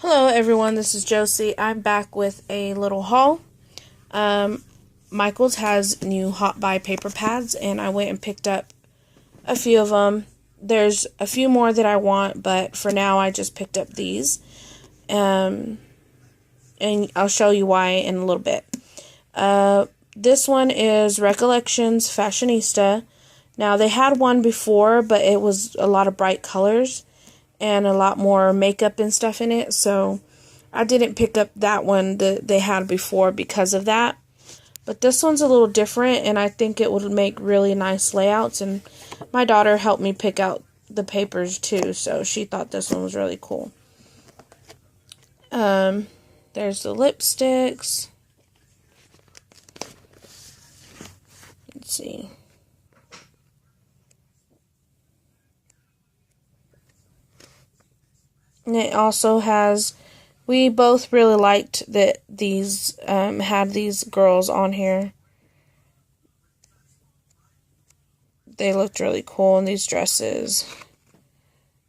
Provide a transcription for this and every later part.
Hello everyone, this is Josie. I'm back with a little haul. Michaels has new Hot Buy paper pads and I went and picked up a few of them. There's a few more that I want, but for now I just picked up these. And I'll show you why in a little bit. This one is Recollections Fashionista. Now they had one before, but it was a lot of bright colors and a lot more makeup and stuff in it, so I didn't pick up that one that they had before because of that. But this one's a little different, and I think it would make really nice layouts, and my daughter helped me pick out the papers too, so she thought this one was really cool. There's the lipsticks. Let's see. And it also has, we both really liked that these had these girls on here. They looked really cool in these dresses.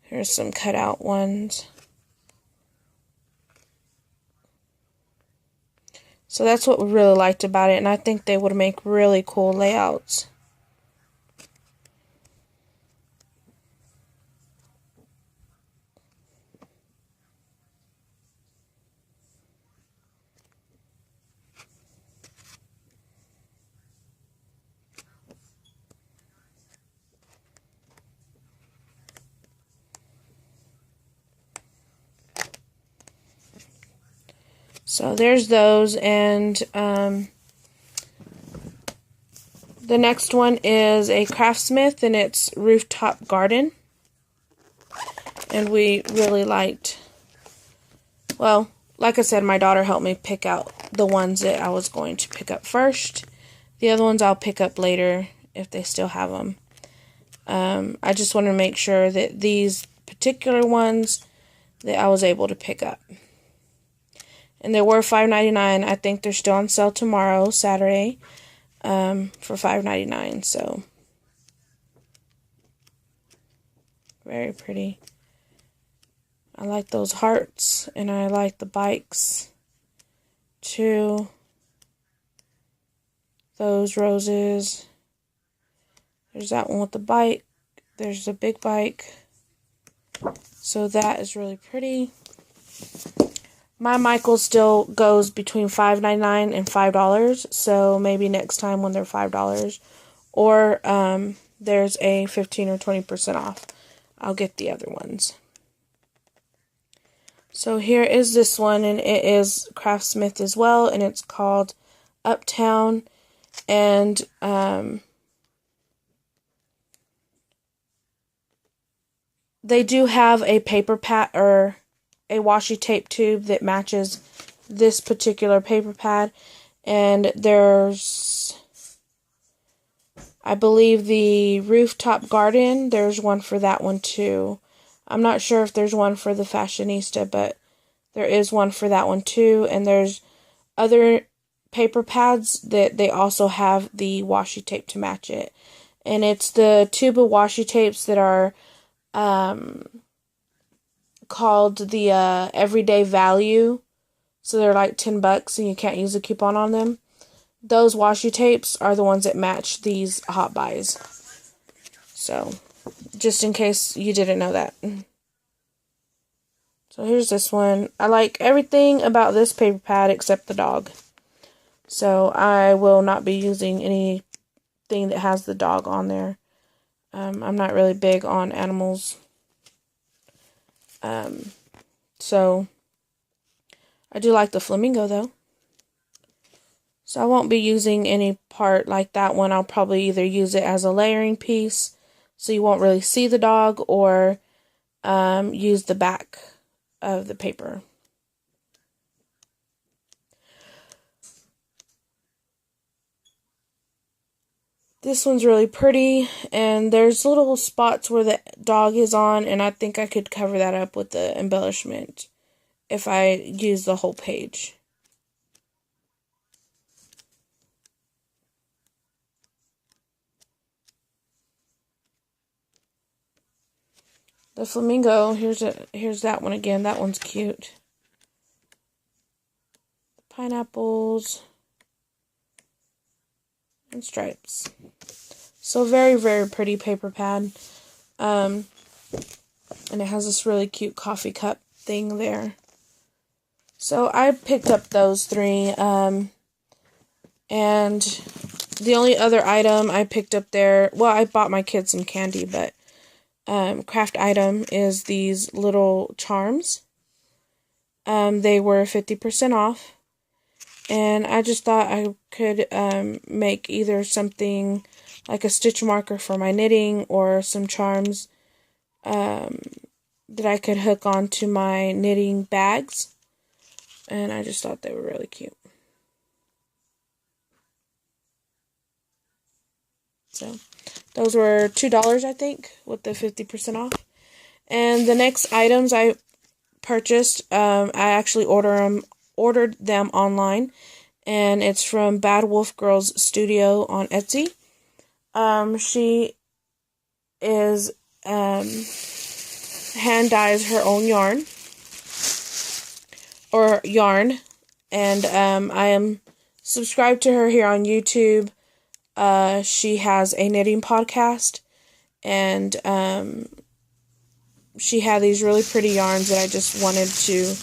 Here's some cutout ones. So that's what we really liked about it, and I think they would make really cool layouts. So there's those, and the next one is a Craftsmith, and it's Rooftop Garden. And we really liked, well, like I said, my daughter helped me pick out the ones that I was going to pick up first. The other ones I'll pick up later if they still have them. I just want to make sure that these particular ones that I was able to pick up. And they were $5.99. I think they're still on sale tomorrow, Saturday, for $5.99. So, very pretty. I like those hearts, and I like the bikes, too. Those roses. There's that one with the bike. There's the big bike. So that is really pretty. My Michaels still goes between $5.99 and $5, so maybe next time when they're $5, or there's a 15 or 20% off, I'll get the other ones. So here is this one, and it is Craftsmith as well, and it's called Uptown, and they do have a paper pad or a washi tape tube that matches this particular paper pad, and there's, I believe, the Rooftop Garden, there's one for that one too. I'm not sure if there's one for the Fashionista, but there is one for that one too, and there's other paper pads that they also have the washi tape to match it, and it's the tube of washi tapes that are called the everyday value, so they're like $10 and you can't use a coupon on them. Those washi tapes are the ones that match these Hot Buys, so just in case you didn't know that. So here's this one. I like everything about this paper pad except the dog, so I will not be using anything that has the dog on there. I'm not really big on animals. So I do like the flamingo though. So I won't be using any part like that one. I'll probably either use it as a layering piece so you won't really see the dog, or use the back of the paper. This one's really pretty, and there's little spots where the dog is on, and I think I could cover that up with the embellishment if I use the whole page. The flamingo, here's that one again. That one's cute. pineapples, and stripes. So very, very pretty paper pad. And it has this really cute coffee cup thing there. So I picked up those three. And the only other item I picked up there, well, I bought my kids some candy, but craft item is these little charms. They were 50% off. And I just thought I could make either something like a stitch marker for my knitting or some charms that I could hook onto my knitting bags. And I just thought they were really cute. So those were $2, I think, with the 50% off. And the next items I purchased, I actually ordered them online, and it's from Bad Wolf Girls Studio on Etsy. She is hand dyes her own yarn, and I am subscribed to her here on YouTube. She has a knitting podcast, and she had these really pretty yarns that I just wanted to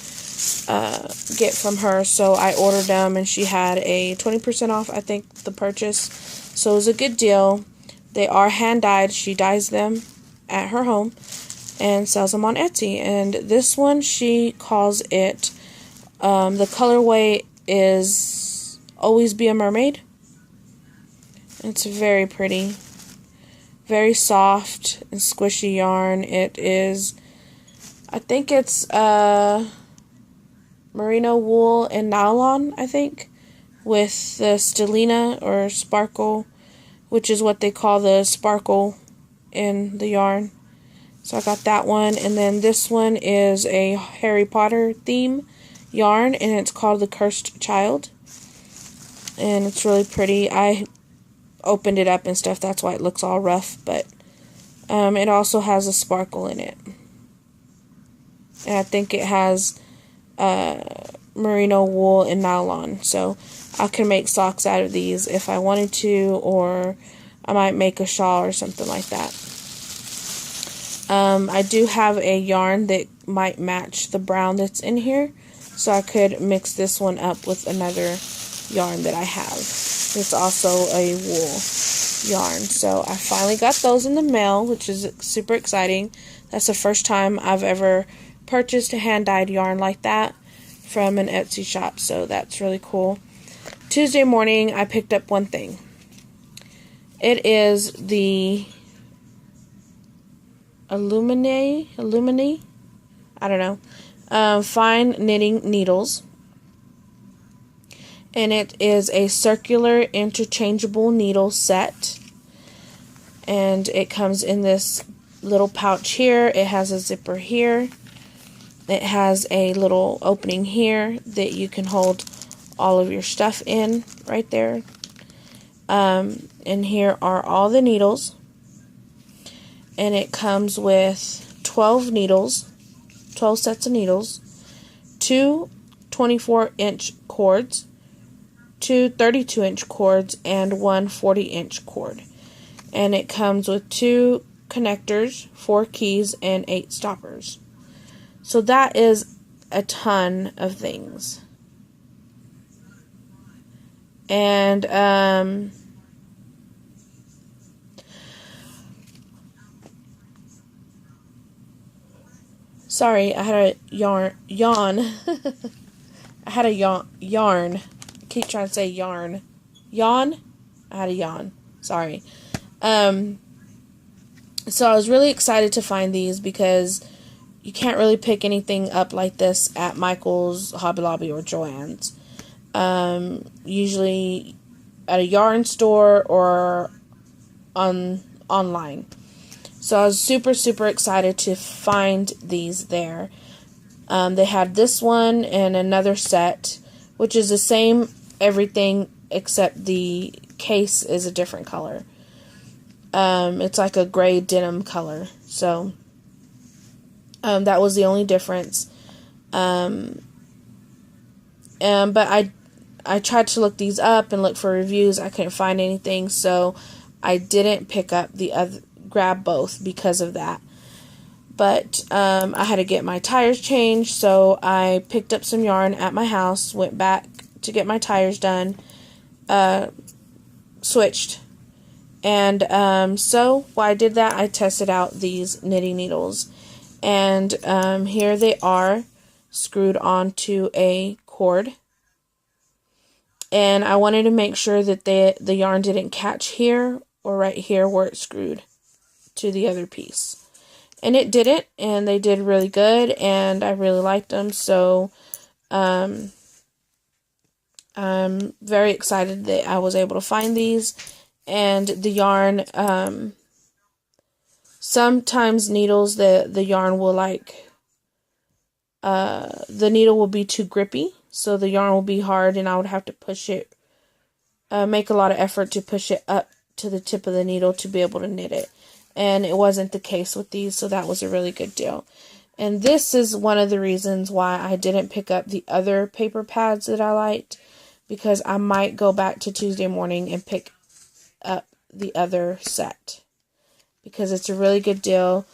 get from her, so I ordered them, and she had a 20% off, I think, the purchase, so it was a good deal. They are hand dyed. She dyes them at her home and sells them on Etsy, and this one, she calls it, the colorway is Always Be a Mermaid. It's very pretty, very soft and squishy yarn. It is, I think it's merino wool and nylon, I think, with the stellina or sparkle, which is what they call the sparkle in the yarn. So I got that one, and then this one is a Harry Potter theme yarn, and it's called The Cursed Child, and it's really pretty. I opened it up and stuff, that's why it looks all rough, but it also has a sparkle in it, and I think it has merino wool and nylon, so I can make socks out of these if I wanted to, or I might make a shawl or something like that. I do have a yarn that might match the brown that's in here, so I could mix this one up with another yarn that I have. It's also a wool yarn, so I finally got those in the mail, which is super exciting. That's the first time I've ever purchased a hand-dyed yarn like that from an Etsy shop, so that's really cool. Tuesday morning, I picked up one thing. It is the Illumine, I don't know, fine knitting needles, and it is a circular interchangeable needle set, and it comes in this little pouch here. It has a zipper here. It has a little opening here that you can hold all of your stuff in right there. And here are all the needles, and it comes with 12 needles, 12 sets of needles, 2 24-inch cords, 2 32-inch cords, and 1 40-inch cord. And it comes with 2 connectors, 4 keys, and 8 stoppers. So that is a ton of things. And sorry, I had a yawn. I had a yarn. I keep trying to say yarn. Yawn? I had a yawn. Sorry. So I was really excited to find these because you can't really pick anything up like this at Michael's, Hobby Lobby, or Joann's. Usually at a yarn store or online. So I was super, super excited to find these there. They had this one and another set, which is the same everything except the case is a different color. It's like a gray denim color. So that was the only difference. But I tried to look these up and look for reviews. I couldn't find anything, so I didn't pick up grab both because of that. But I had to get my tires changed, so I picked up some yarn at my house, went back to get my tires done, switched. And so while I did that, I tested out these knitting needles. And here they are, screwed onto a cord. And I wanted to make sure that the yarn didn't catch here or right here where it's screwed to the other piece. And it didn't, and they did really good, and I really liked them. So I'm very excited that I was able to find these. And the yarn, sometimes needles, the yarn will the needle will be too grippy, so the yarn will be hard, and I would have to push it, make a lot of effort to push it up to the tip of the needle to be able to knit it. And it wasn't the case with these, so that was a really good deal. And this is one of the reasons why I didn't pick up the other paper pads that I liked, because I might go back to Tuesday morning and pick up the other set, because it's a really good deal.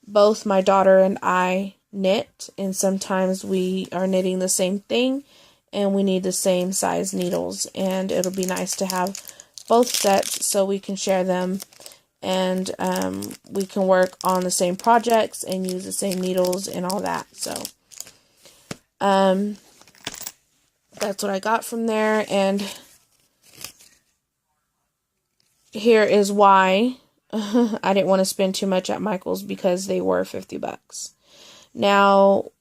Both my daughter and I knit, and sometimes we are knitting the same thing and we need the same size needles, and it'll be nice to have both sets so we can share them, and we can work on the same projects and use the same needles and all that. So that's what I got from there. And here is why I didn't want to spend too much at Michael's, because they were $50. Now,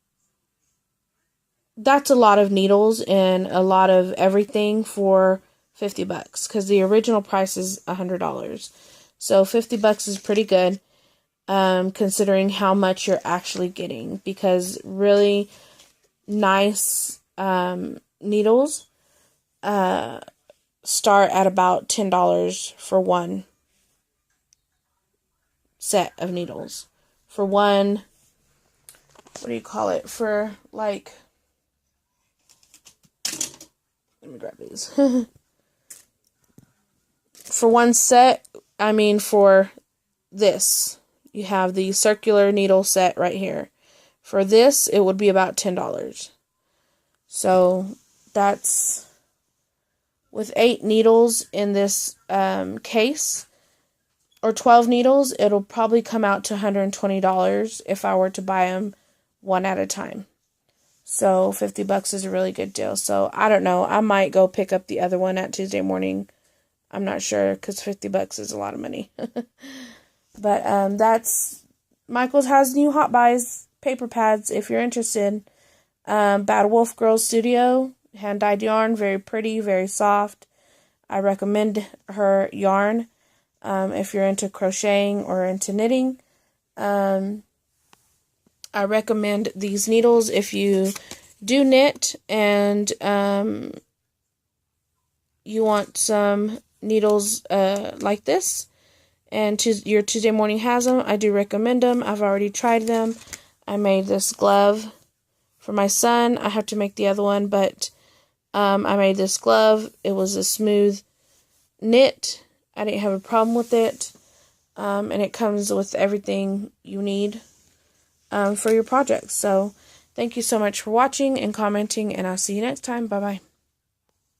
that's a lot of needles and a lot of everything for $50, because the original price is $100. So $50 is pretty good, considering how much you're actually getting, because really nice needles start at about $10 for one set of needles. For one, what do you call it? For like, let me grab these. For one set, I mean for this, you have the circular needle set right here. For this, it would be about $10. So that's, with 8 needles in this case, or 12 needles, it'll probably come out to $120 if I were to buy them one at a time. So $50 is a really good deal. So I don't know, I might go pick up the other one at Tuesday morning. I'm not sure, because $50 is a lot of money. But that's, Michael's has new Hot Buys paper pads if you're interested. Bad Wolf Girl Studio, hand-dyed yarn, very pretty, very soft. I recommend her yarn if you're into crocheting or into knitting. I recommend these needles if you do knit and you want some needles like this, and your Tuesday morning has them. I do recommend them. I've already tried them. I made this glove for my son. I have to make the other one, but I made this glove. It was a smooth knit. I didn't have a problem with it, and it comes with everything you need for your projects. So thank you so much for watching and commenting, and I'll see you next time. Bye bye.